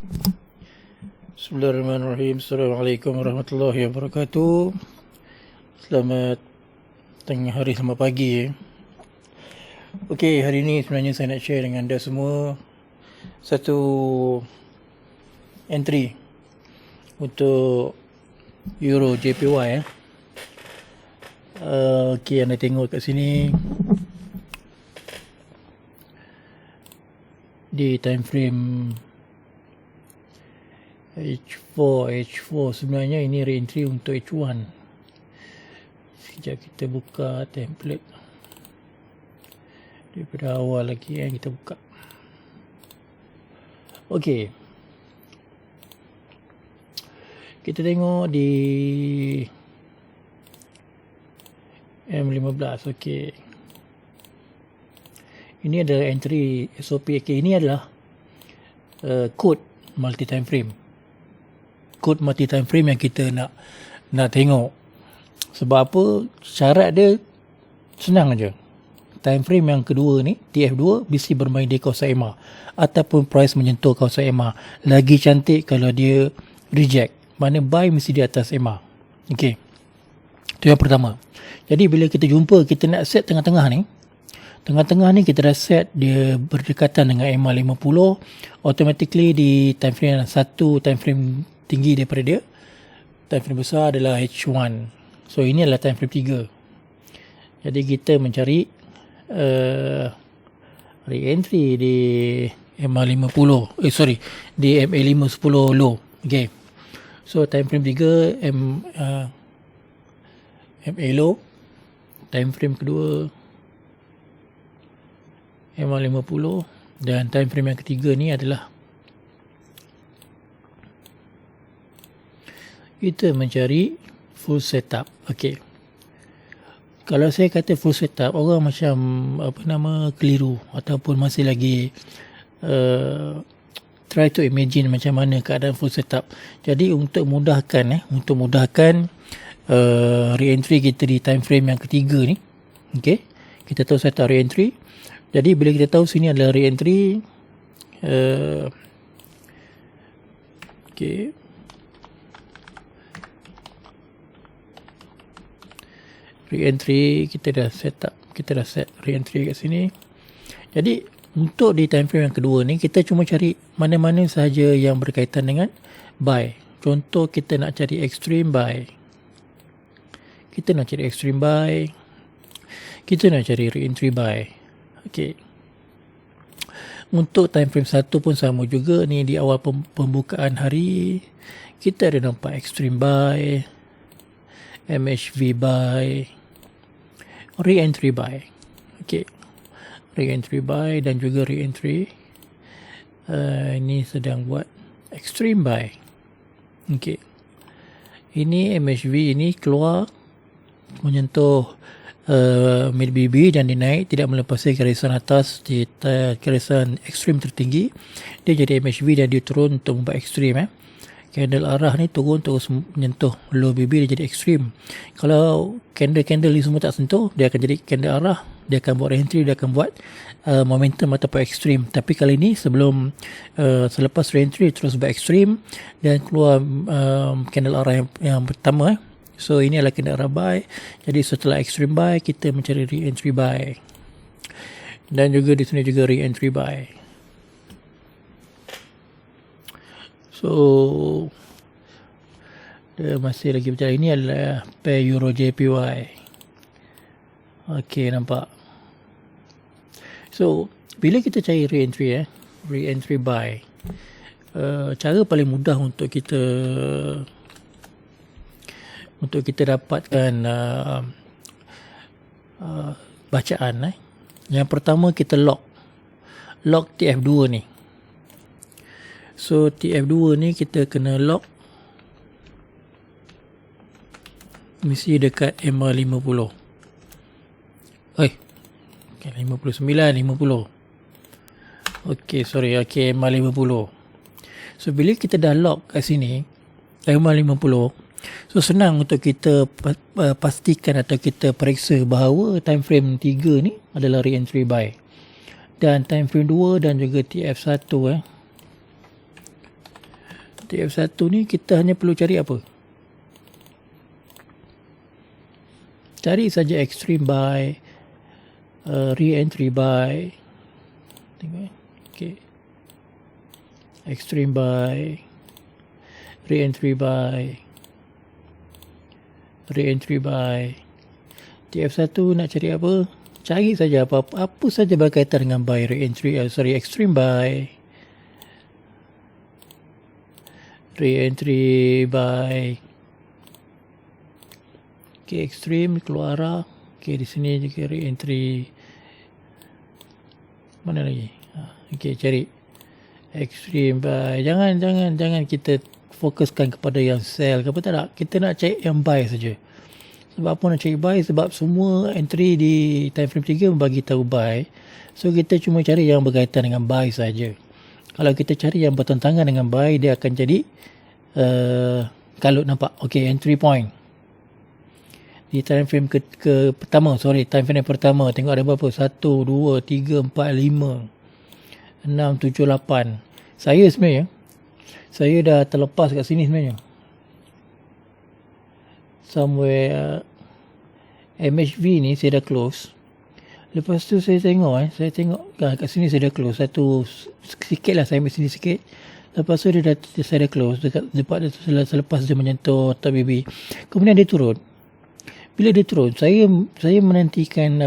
Bismillahirrahmanirrahim. Assalamualaikum warahmatullahi wabarakatuh. Selamat tengah hari, selamat pagi. Okey, hari ini sebenarnya saya nak share dengan anda semua satu entry untuk Euro JPY. Okey, anda tengok kat sini di time frame H4 sebenarnya ini re-entry untuk H1. Sekejap kita buka template daripada awal lagi kita buka. Okey, kita tengok di M15. Okey, ini adalah entry SOP. Okey, ini adalah code multi time frame. Kod multi time frame yang kita nak tengok. Sebab apa? Syarat dia senang aja. Time frame yang kedua ni, TF2, mesti bermain di kawasan EMA ataupun price menyentuh kawasan EMA. Lagi cantik kalau dia reject, mana buy mesti di atas EMA. Okey, itu yang pertama. Jadi bila kita jumpa, kita nak set tengah-tengah ni, kita dah set dia berdekatan dengan EMA 50. Automatically di time frame satu, time frame tinggi daripada dia, time frame besar adalah H1. So ini adalah time frame 3. Jadi kita mencari re-entry di EMA 50, di MA 510 low. Okay, so time frame 3 MA low, time frame kedua EMA 50, dan time frame yang ketiga ni adalah kita mencari full setup. Okey, kalau saya kata full setup, orang macam keliru ataupun masih lagi try to imagine macam mana keadaan full setup. Jadi untuk mudahkan re-entry kita di time frame yang ketiga ni, okey, kita tahu setup re-entry. Jadi bila kita tahu sini adalah re-entry, okey, re-entry kita dah set re-entry kat sini. Jadi untuk di time frame yang kedua ni, kita cuma cari mana-mana sahaja yang berkaitan dengan buy. Contoh kita nak cari extreme buy, kita nak cari re-entry buy. Okey, untuk time frame 1 pun sama juga ni. Di awal pembukaan hari kita ada nampak extreme buy, MHV buy, re-entry buy. Okey, re-entry buy dan juga re-entry. Ini sedang buat extreme buy. Okey, ini MHV ini keluar menyentuh mid BB dan dinaik, tidak melepasi garisan atas di garisan ekstrim tertinggi. Dia jadi MHV dan dia turun untuk membuat ekstrim. Candle arah ni turun terus menyentuh low BB, dia jadi ekstrim. Kalau candle ni semua tak sentuh, dia akan jadi candle arah, dia akan buat re-entry, dia akan buat momentum ataupun ekstrim. Tapi kali ni selepas re-entry terus buat ekstrim dan keluar candle arah yang pertama. So ini adalah candle arah buy. Jadi setelah extreme buy, kita mencari re-entry buy. Dan juga di sini juga re-entry buy. So dia masih lagi berjalan. Ini adalah pair Euro JPY. Okey, nampak. So bila kita cari re-entry buy, cara paling mudah untuk kita dapatkan bacaan. Yang pertama, kita lock TF2 ni. So TF2 ni kita kena lock mesti dekat EMA 50. 59, 50. Okey, EMA 50. So bila kita dah lock kat sini EMA 50, so senang untuk kita pastikan atau kita periksa bahawa time frame 3 ni adalah re-entry buy. Dan time frame 2 dan juga TF1 TF1 ni kita hanya perlu cari apa? Cari saja extreme buy, re-entry buy. Tengok. Okay. Extreme buy, re-entry buy, re-entry buy. TF1 nak cari apa? Cari saja apa saja berkaitan dengan buy, re-entry, extreme buy, re-entry buy. Okay, extreme keluar arah. Okay, di sini juga re-entry. Mana lagi? Okay, cari extreme buy. Jangan kita fokuskan kepada yang sell ke apa, tak. Kita nak cari yang buy saja. Sebab apa nak cari buy? Sebab semua entry di time frame 3 membagi tahu buy. So kita cuma cari yang berkaitan dengan buy saja. Kalau kita cari yang bertentangan dengan buy, dia akan jadi kalut nampak. Okay, entry point di time frame ke pertama, time frame pertama, tengok ada berapa? 1, 2, 3, 4, 5, 6, 7, 8. Saya sebenarnya, saya dah terlepas kat sini sebenarnya. Somewhere MHV ni saya dah close. Lepas tu saya tengok kat sini saya dah close. Sikit lah saya ambil sini sikit. Lepas tu saya dah close dekat selepas dia menyentuh top BB. Kemudian dia turun. Bila dia turun, saya menantikan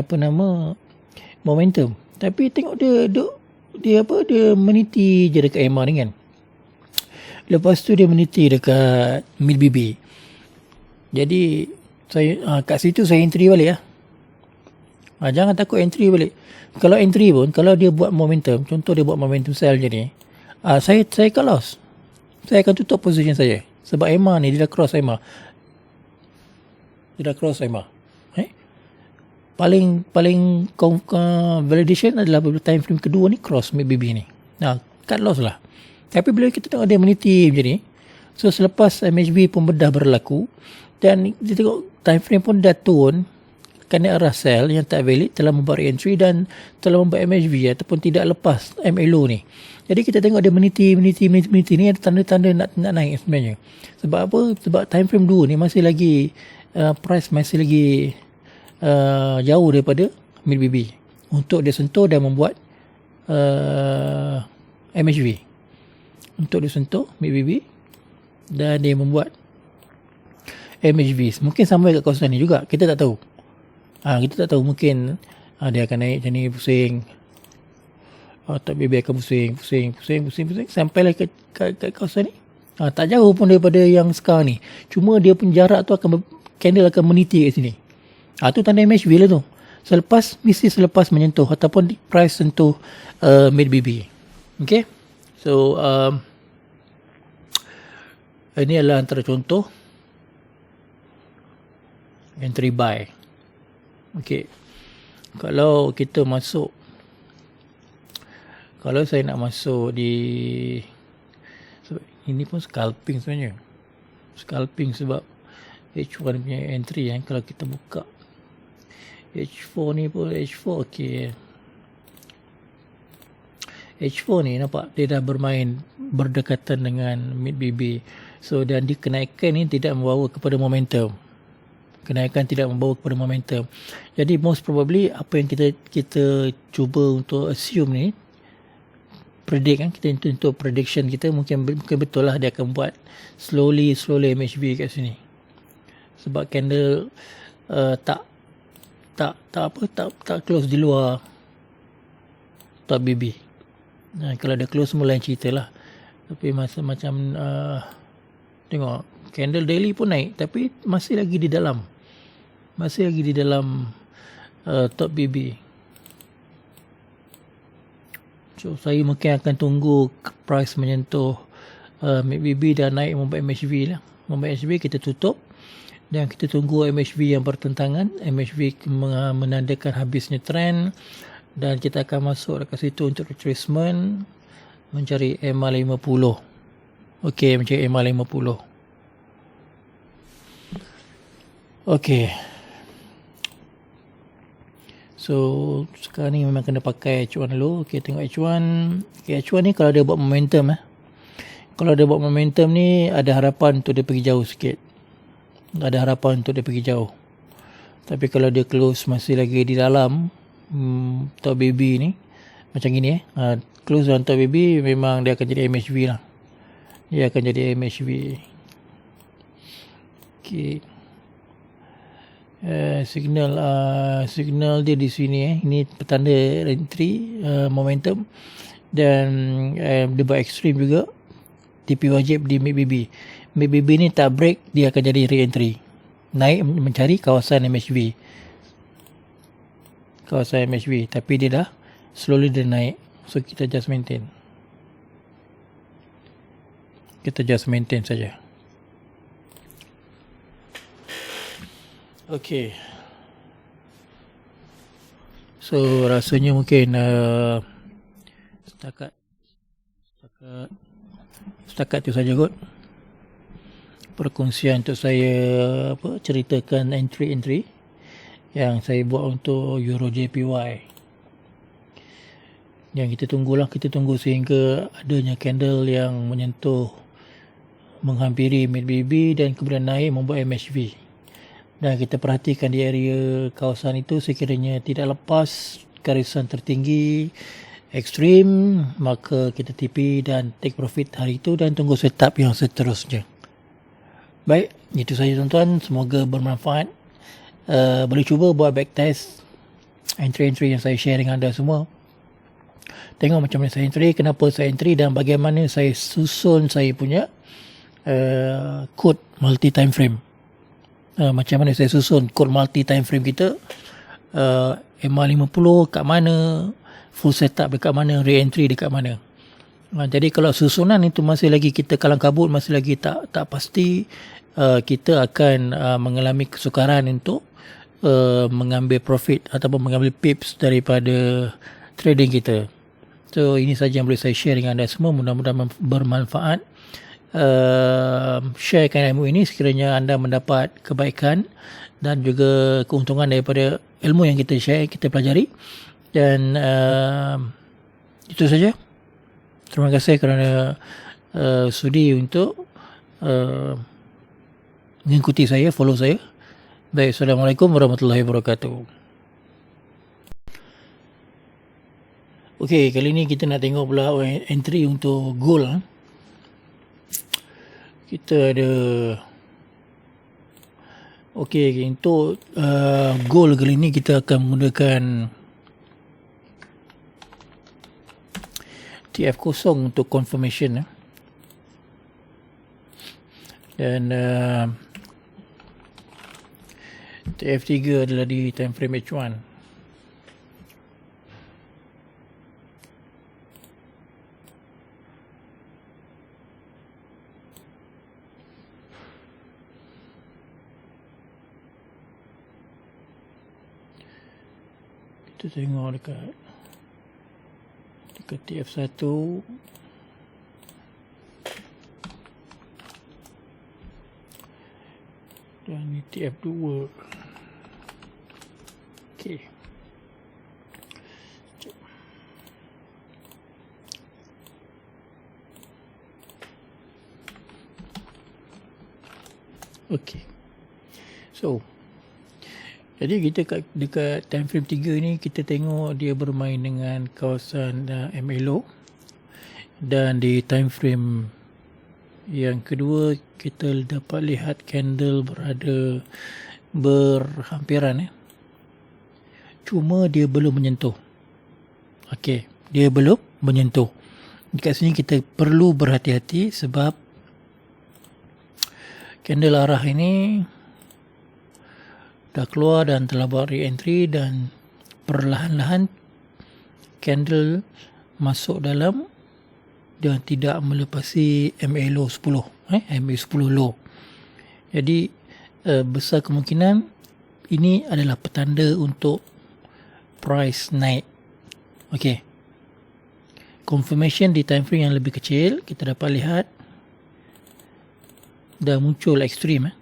momentum. Tapi tengok dia meniti je dekat EMA ni kan. Lepas tu dia meniti dekat mid BB. Jadi saya kat situ saya entry balik lah. Jangan takut entry balik. Kalau entry pun, kalau dia buat momentum, contoh dia buat momentum sell je ni, saya akan loss. Saya akan tutup position saya. Sebab EMA ni dia dah cross EMA. Paling validation adalah time frame kedua ni cross mid BB ni. Cut loss lah. Tapi bila kita tengok dia meniti macam ni, so selepas MHB pun bedah berlaku dan kita tengok time frame pun dah turun kerana arah sell yang tak valid telah membuat entry dan telah membuat MHB ataupun tidak lepas MLO ni. Jadi kita tengok dia meniti ni ada tanda-tanda nak naik sebenarnya. Sebab apa? Sebab time frame 2 ni masih lagi price masih lagi jauh daripada mid BB untuk dia sentuh dan membuat MHB. Untuk dia sentuh mid BB dan dia membuat MHB. Mungkin sama kat kawasan ni juga, kita tak tahu. Kita tak tahu, mungkin dia akan naik macam ni, pusing. Top BB akan pusing sampai ke kawasan ni. Tak jauh pun daripada yang sekarang ni. Cuma dia pun jarak tu candle akan meniti kat sini. Tu tanda MHB lah tu. Mesti selepas menyentuh ataupun price sentuh mid BB. Okay. So ini adalah antara contoh entry buy. Okay. Kalau saya nak masuk di, ini pun scalping sebenarnya. Scalping sebab H1 punya entry kalau kita buka H4 ni pun H4 okay. H4 ni nampak dia dah bermain berdekatan dengan mid BB. So dan di kenaikan ni tidak membawa kepada momentum. Jadi most probably apa yang kita cuba untuk assume ni, predict kita untuk prediction kita mungkin betul lah dia akan buat slowly MHB kat sini. Sebab candle tak close di luar top BB. Kalau dia close lain cerita lah. Tapi macam tengok candle daily pun naik tapi masih lagi di dalam top BB. So saya mungkin akan tunggu price menyentuh mid BB dan naik membuat MHB lah. Membuat MHB kita tutup dan kita tunggu MHB yang bertentangan. MHB menandakan habisnya trend dan kita akan masuk dekat situ untuk retracement, mencari MA50. Okey, mencari MA50. Okey. So sekarang ni memang kena pakai H1 dulu. Okey, tengok H1. Okey, H1 ni kalau dia buat momentum Kalau dia buat momentum ni, ada harapan untuk dia pergi jauh sikit. Ada harapan untuk dia pergi jauh. Tapi kalau dia close masih lagi di dalam top baby ni, macam gini close dalam top baby, memang dia akan jadi MHV lah. Dia akan jadi MHV. Okay. Signal dia di sini ini petanda entry, momentum, dan dia buat ekstrim juga. TP wajib di MACD. MACD ni tak break, dia akan jadi re-entry, naik mencari kawasan MHV, tapi dia dah slowly dia naik. So kita just maintain saja. Okay, so rasanya mungkin setakat tu saja kot perkongsian untuk saya ceritakan entry yang saya buat untuk Euro JPY. Yang kita tunggu sehingga adanya candle yang menghampiri mid-BB dan kemudian naik membuat MHV. Dan kita perhatikan di area kawasan itu, sekiranya tidak lepas garisan tertinggi ekstrim, maka kita TP dan take profit hari itu dan tunggu setup yang seterusnya. Baik, itu saja tuan-tuan, semoga bermanfaat. Boleh cuba buat backtest entry yang saya share dengan anda semua. Tengok macam mana saya entry, kenapa saya entry dan bagaimana saya susun saya punya code multi time frame. Macam mana saya susun code multi time frame kita, MA50 kat mana, full setup dekat mana, re-entry dekat mana. Jadi kalau susunan itu masih lagi kita kalang kabut, masih lagi tak pasti, kita akan mengalami kesukaran untuk mengambil profit ataupun mengambil pips daripada trading kita. So ini saja yang boleh saya share dengan anda semua, mudah-mudahan bermanfaat. Sharekan ilmu ini sekiranya anda mendapat kebaikan dan juga keuntungan daripada ilmu yang kita share, kita pelajari. Dan itu saja. Terima kasih kerana sudi untuk mengikuti saya, follow saya. Baik, Assalamualaikum warahmatullahi wabarakatuh. Okey, kali ni kita nak tengok pula entry untuk gold. Kita ada okey, untuk gold kali ni kita akan menggunakan TF0 untuk confirmation dan TF3 adalah di time frame H1. Kita tengok dekat TF1 dan ni TF2. Okey. Okey. So jadi kita dekat time frame 3 ni kita tengok dia bermain dengan kawasan MLO, dan di time frame yang kedua kita dapat lihat candle berada berhampiran cuma dia belum menyentuh. Okey, dia belum menyentuh. Dekat sini kita perlu berhati-hati sebab candle arah ini dah keluar dan telah buat re-entry dan perlahan-lahan candle masuk dalam dan tidak melepasi MA low 10, MA 10 low. Jadi besar kemungkinan ini adalah petanda untuk price naik. Okey. Confirmation di time frame yang lebih kecil kita dapat lihat dah muncul ekstrim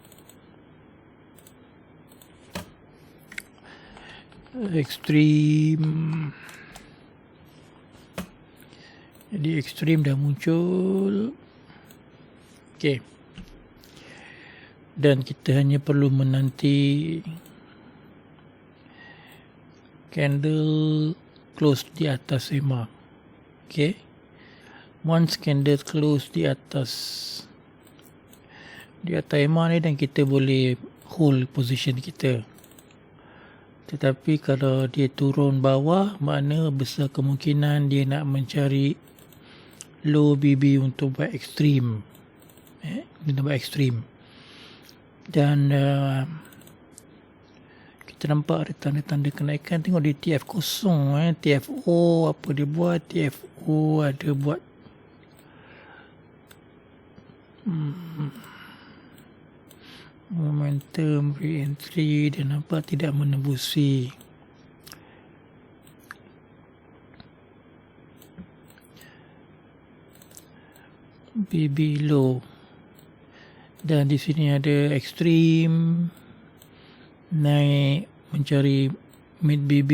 jadi ekstrim dah muncul Okey. Dan kita hanya perlu menanti candle close di atas EMA. Okey. Once candle close di atas EMA ni, dan kita boleh hold position kita. Tetapi kalau dia turun bawah, makna besar kemungkinan dia nak mencari low BB untuk buat ekstrim. Dia buat ekstrim. Dan kita nampak ada tanda-tanda kenaikan. Tengok di TF kosong. TFO apa dia buat? TFO ada buat momentum re-entry, dan nampak tidak menembusi BB low. Dan di sini ada ekstrim naik mencari mid BB,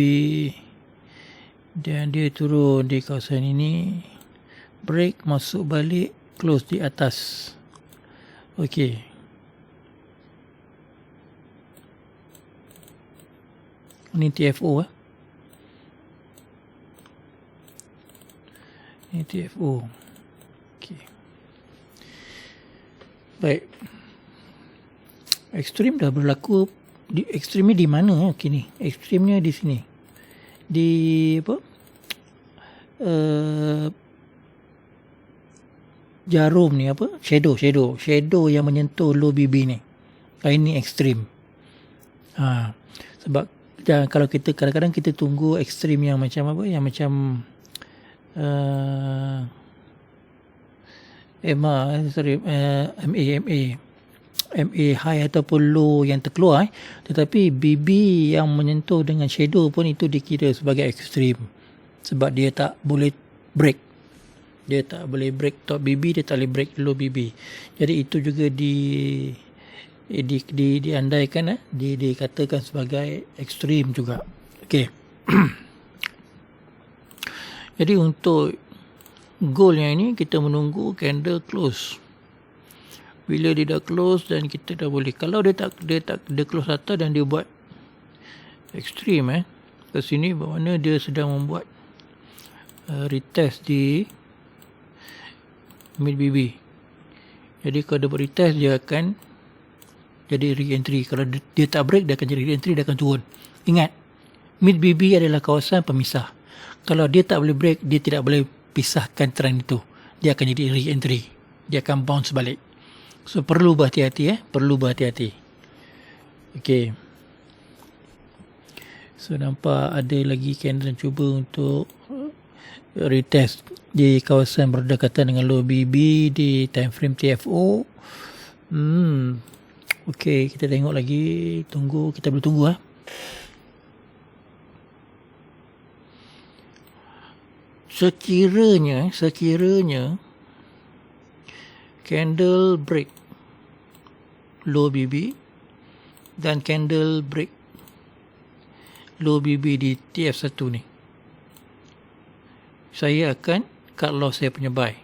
dan dia turun di kawasan ini, break, masuk balik, close di atas. Okey. Ini TFO Ini TFO. Okey. Baik. Ekstrim dah berlaku. Ekstrim ni di mana? Kini ekstrimnya di sini. Di apa? Jarum ni apa? Shadow yang menyentuh low BB ni. Ini ekstrim. Sebab kalau kita kadang-kadang kita tunggu ekstrim yang macam apa? Yang macam MA high ataupun low yang terkeluar, tetapi BB yang menyentuh dengan shadow pun itu dikira sebagai ekstrim, sebab dia tak boleh break. Dia tak boleh break top BB, dia tak boleh break low BB. Jadi itu juga diandaikan, dikatakan sebagai ekstrim juga. Okey. Jadi untuk goal yang ini, kita menunggu candle close. Bila dia dah close dan kita dah boleh, kalau dia close atas dan dia buat ekstrim ke sini, bermakna dia sedang membuat retest di mid BB. Jadi kalau dia buat retest, dia akan jadi re-entry. Kalau dia tak break, dia akan jadi re-entry, dia akan turun. Ingat, mid BB adalah kawasan pemisah. Kalau dia tak boleh break, dia tidak boleh pisahkan trend itu. Dia akan jadi re-entry. Dia akan bounce balik. So perlu berhati-hati. Perlu berhati-hati. Okay. So nampak ada lagi candle cuba untuk retest di kawasan berdekatan dengan low BB di time frame TFO. Okay, kita tengok lagi. Kita boleh tunggu. Sekiranya candle break low BB dan candle break low BB di TF1 ni, saya akan cut loss saya punya buy.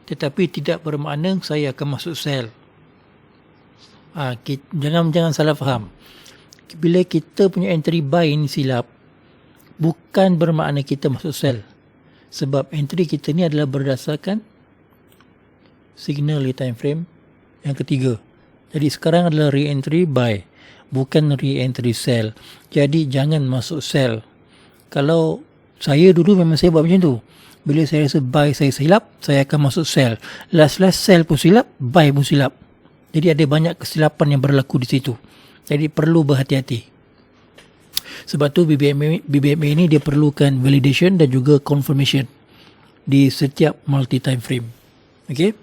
Tetapi tidak bermakna saya akan masuk sell. Jangan salah faham. Bila kita punya entry buy ini silap, bukan bermakna kita masuk sell. Sebab entry kita ni adalah berdasarkan signal di time frame yang ketiga. Jadi sekarang adalah re-entry buy, bukan re-entry sell. Jadi jangan masuk sell. Kalau saya dulu memang saya buat macam tu. Bila saya rasa buy saya silap, saya akan masuk sell. Last sell pun silap, buy pun silap. Jadi ada banyak kesilapan yang berlaku di situ. Jadi perlu berhati-hati. Sebab tu BBMA ini dia perlukan validation dan juga confirmation di setiap multi time frame. Okay?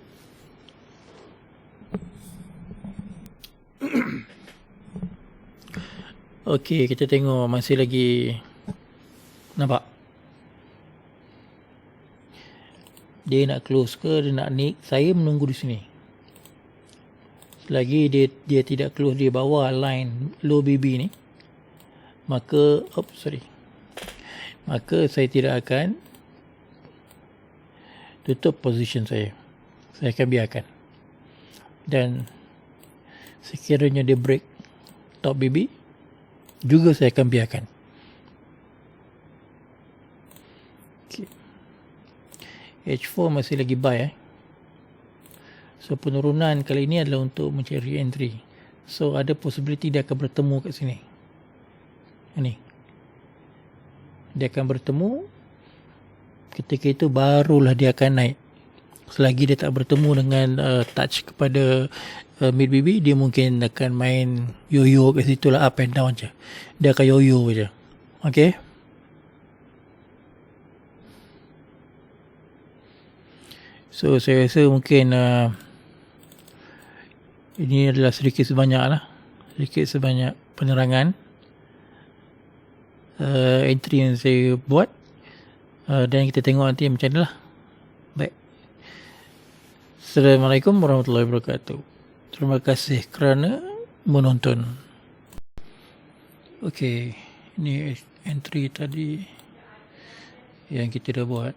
Okay, kita tengok masih lagi. Nampak? Dia nak close ke, dia nak naik. Saya menunggu di sini. Selagi dia tidak close di bawah line low BB ni, maka saya tidak akan tutup position saya. Saya akan biarkan. Dan sekiranya dia break top BB, juga saya akan biarkan. Okay. H4 masih lagi buy. So penurunan kali ini adalah untuk mencari entry. So ada possibility dia akan bertemu kat sini. Ini. Dia akan bertemu. Ketika itu barulah dia akan naik. Selagi dia tak bertemu dengan touch kepada mid BB, dia mungkin akan main yo-yo kat situ lah, up and down je. Dia akan yo-yo je. Okay. So saya rasa mungkin ini adalah sedikit sebanyak penerangan entry yang saya buat, dan kita tengok nanti macam mana lah. Baik. Assalamualaikum warahmatullahi wabarakatuh. Terima kasih kerana menonton. Okey, ini entry tadi yang kita dah buat.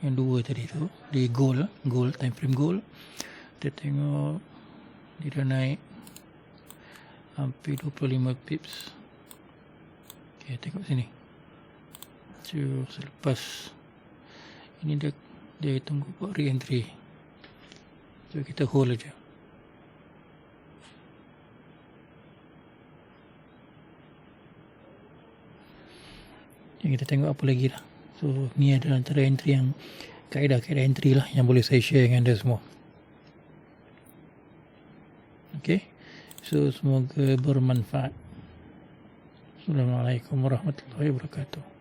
Yang dua tadi tu di gold time frame gold. Kita tengok dia dah naik hampir 25 pips. Okay, tengok sini. So, selepas ini dia tunggu buat re-entry. So kita hold aja. Yang kita tengok apa lagi lah. So ni adalah antara entry yang kaedah-kaedah entry lah yang boleh saya share dengan anda semua. Okay. So semoga bermanfaat. Assalamualaikum warahmatullahi wabarakatuh.